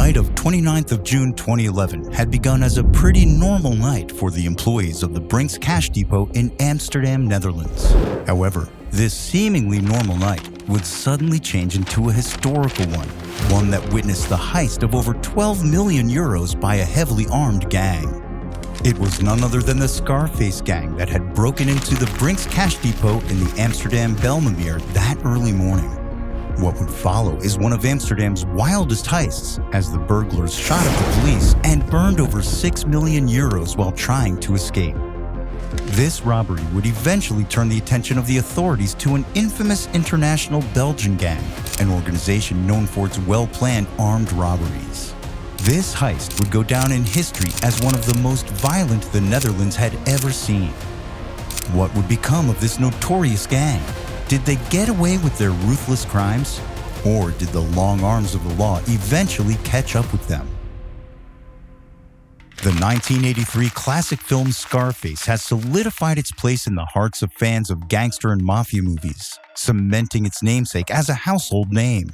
night of 29th of June 2011 had begun as a pretty normal night for the employees of the Brinks cash depot in Amsterdam, Netherlands. However, this seemingly normal night would suddenly change into a historical one that witnessed the heist of over 12 million euros by a heavily armed gang. It was none other than the Scarface Gang that had broken into the Brinks cash depot in the Amsterdam Belmemere that early morning. What would follow is one of Amsterdam's wildest heists, as the burglars shot at the police and burned over 6 million euros while trying to escape. This robbery would eventually turn the attention of the authorities to an infamous international Belgian gang, an organization known for its well-planned armed robberies. This heist would go down in history as one of the most violent the Netherlands had ever seen. What would become of this notorious gang? Did they get away with their ruthless crimes? Or did the long arms of the law eventually catch up with them? The 1983 classic film Scarface has solidified its place in the hearts of fans of gangster and mafia movies, cementing its namesake as a household name.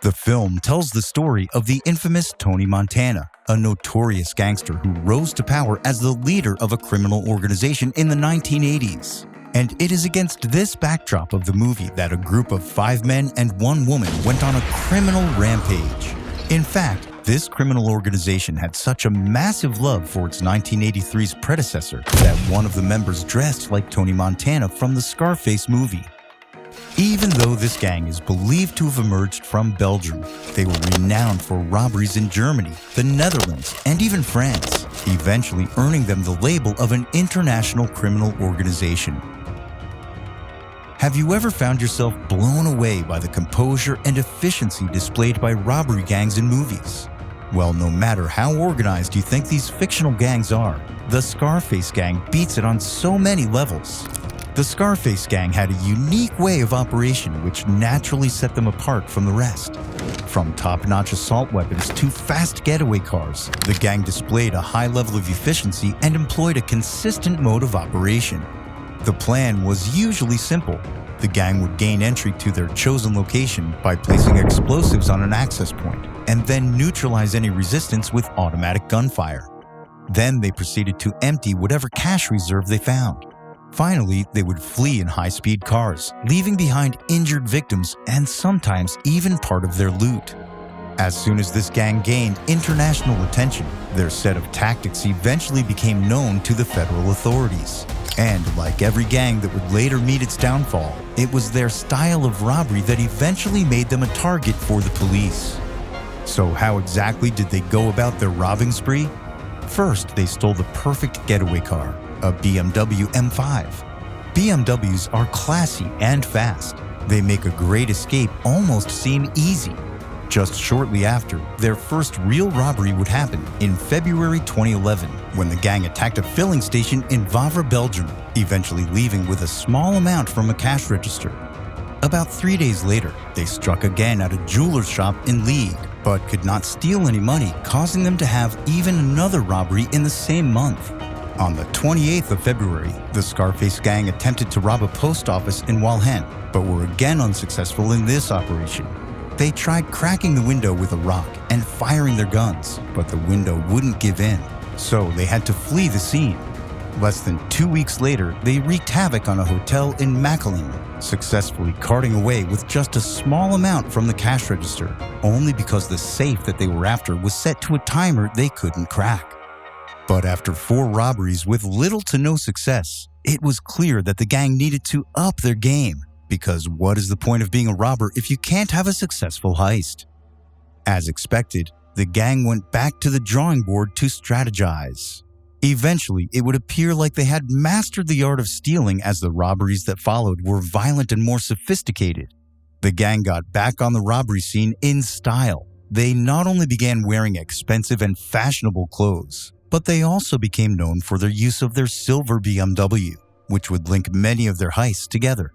The film tells the story of the infamous Tony Montana, a notorious gangster who rose to power as the leader of a criminal organization in the 1980s. And it is against this backdrop of the movie that a group of 5 men and 1 woman went on a criminal rampage. In fact, this criminal organization had such a massive love for its 1983's predecessor that one of the members dressed like Tony Montana from the Scarface movie. Even though this gang is believed to have emerged from Belgium, they were renowned for robberies in Germany, the Netherlands, and even France, eventually earning them the label of an international criminal organization. Have you ever found yourself blown away by the composure and efficiency displayed by robbery gangs in movies? Well, no matter how organized you think these fictional gangs are, the Scarface Gang beats it on so many levels. The Scarface Gang had a unique way of operation which naturally set them apart from the rest. From top-notch assault weapons to fast getaway cars, the gang displayed a high level of efficiency and employed a consistent mode of operation. The plan was usually simple. The gang would gain entry to their chosen location by placing explosives on an access point, and then neutralize any resistance with automatic gunfire. Then they proceeded to empty whatever cash reserve they found. Finally, they would flee in high-speed cars, leaving behind injured victims and sometimes even part of their loot. As soon as this gang gained international attention, their set of tactics eventually became known to the federal authorities. And like every gang that would later meet its downfall, it was their style of robbery that eventually made them a target for the police. So how exactly did they go about their robbing spree? First, they stole the perfect getaway car, a BMW M5. BMWs are classy and fast. They make a great escape almost seem easy. Just shortly after, their first real robbery would happen in February 2011, when the gang attacked a filling station in Wavre, Belgium, eventually leaving with a small amount from a cash register. About 3 days later, they struck again at a jeweler's shop in Liège, but could not steal any money, causing them to have even another robbery in the same month. On the 28th of February, the Scarface Gang attempted to rob a post office in Walhen, but were again unsuccessful in this operation. They tried cracking the window with a rock and firing their guns, but the window wouldn't give in, so they had to flee the scene. Less than 2 weeks later, they wreaked havoc on a hotel in Mechelen, successfully carting away with just a small amount from the cash register, only because the safe that they were after was set to a timer they couldn't crack. But after 4 robberies with little to no success, it was clear that the gang needed to up their game, because what is the point of being a robber if you can't have a successful heist? As expected, the gang went back to the drawing board to strategize. Eventually, it would appear like they had mastered the art of stealing, as the robberies that followed were violent and more sophisticated. The gang got back on the robbery scene in style. They not only began wearing expensive and fashionable clothes, but they also became known for their use of their silver BMW, which would link many of their heists together.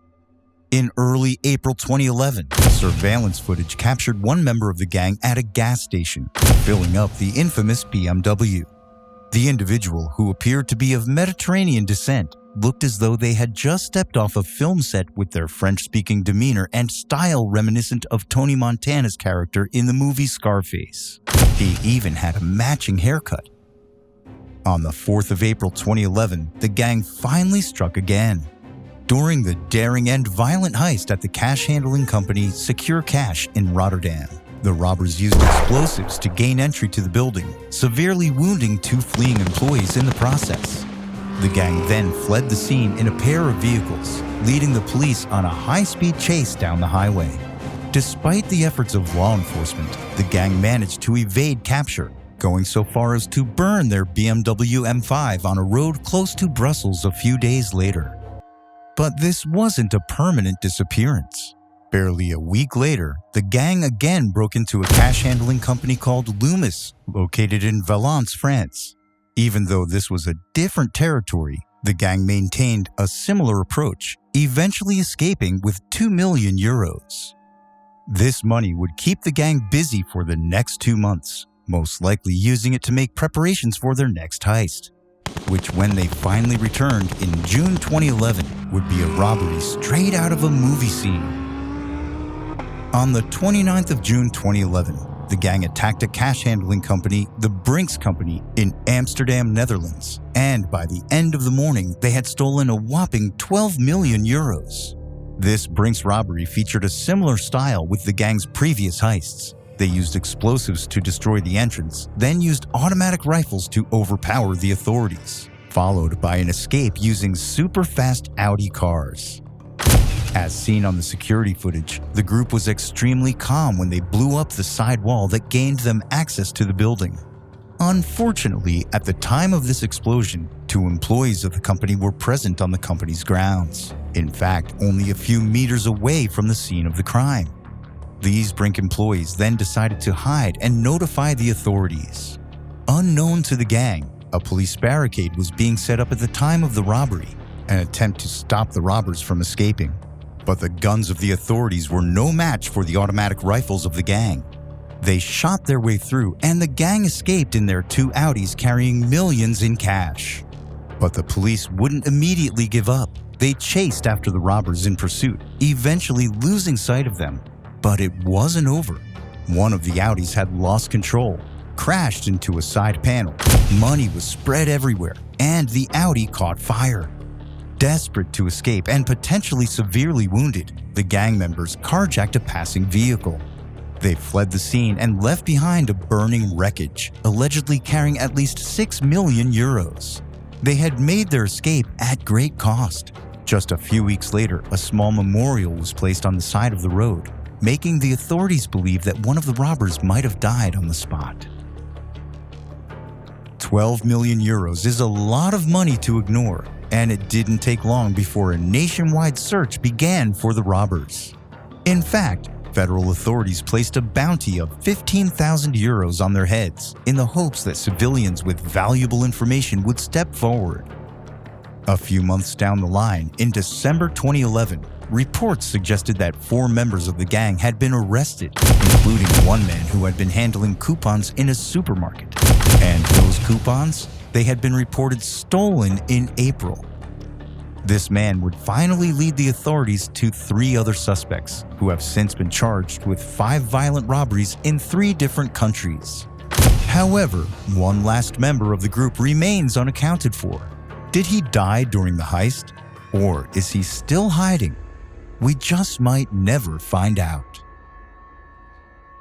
In early April 2011, surveillance footage captured one member of the gang at a gas station, filling up the infamous BMW. The individual, who appeared to be of Mediterranean descent, looked as though they had just stepped off a film set with their French-speaking demeanor and style reminiscent of Tony Montana's character in the movie Scarface. He even had a matching haircut. On the 4th of April 2011, the gang finally struck again. During the daring and violent heist at the cash handling company Secure Cash in Rotterdam, the robbers used explosives to gain entry to the building, severely wounding 2 fleeing employees in the process. The gang then fled the scene in a pair of vehicles, leading the police on a high-speed chase down the highway. Despite the efforts of law enforcement, the gang managed to evade capture, going so far as to burn their BMW M5 on a road close to Brussels a few days later. But this wasn't a permanent disappearance. Barely a week later, the gang again broke into a cash handling company called Loomis, located in Valence, France. Even though this was a different territory, the gang maintained a similar approach, eventually escaping with 2 million euros. This money would keep the gang busy for the next 2 months, most likely using it to make preparations for their next heist, which, when they finally returned in June 2011, would be a robbery straight out of a movie scene. On the 29th of June 2011, the gang attacked a cash handling company, the Brinks company, in Amsterdam, Netherlands, and by the end of the morning, they had stolen a whopping 12 million euros. This Brinks robbery featured a similar style with the gang's previous heists. They used explosives to destroy the entrance, then used automatic rifles to overpower the authorities, followed by an escape using super-fast Audi cars. As seen on the security footage, the group was extremely calm when they blew up the side wall that gained them access to the building. Unfortunately, at the time of this explosion, 2 employees of the company were present on the company's grounds. In fact, only a few meters away from the scene of the crime. These Brink employees then decided to hide and notify the authorities. Unknown to the gang, a police barricade was being set up at the time of the robbery, an attempt to stop the robbers from escaping. But the guns of the authorities were no match for the automatic rifles of the gang. They shot their way through, and the gang escaped in their 2 Audis carrying millions in cash. But the police wouldn't immediately give up. They chased after the robbers in pursuit, eventually losing sight of them. But it wasn't over. One of the Audis had lost control, crashed into a side panel. Money was spread everywhere, and the Audi caught fire. Desperate to escape and potentially severely wounded, the gang members carjacked a passing vehicle. They fled the scene and left behind a burning wreckage, allegedly carrying at least 6 million euros. They had made their escape at great cost. Just a few weeks later, a small memorial was placed on the side of the road, making the authorities believe that one of the robbers might have died on the spot. 12 million euros is a lot of money to ignore, and it didn't take long before a nationwide search began for the robbers. In fact, federal authorities placed a bounty of 15,000 euros on their heads in the hopes that civilians with valuable information would step forward. A few months down the line, in December 2011, reports suggested that 4 members of the gang had been arrested, including one man who had been handling coupons in a supermarket. And those coupons, they had been reported stolen in April. This man would finally lead the authorities to 3 other suspects, who have since been charged with 5 violent robberies in 3 different countries. However, one last member of the group remains unaccounted for. Did he die during the heist? Or is he still hiding? We just might never find out.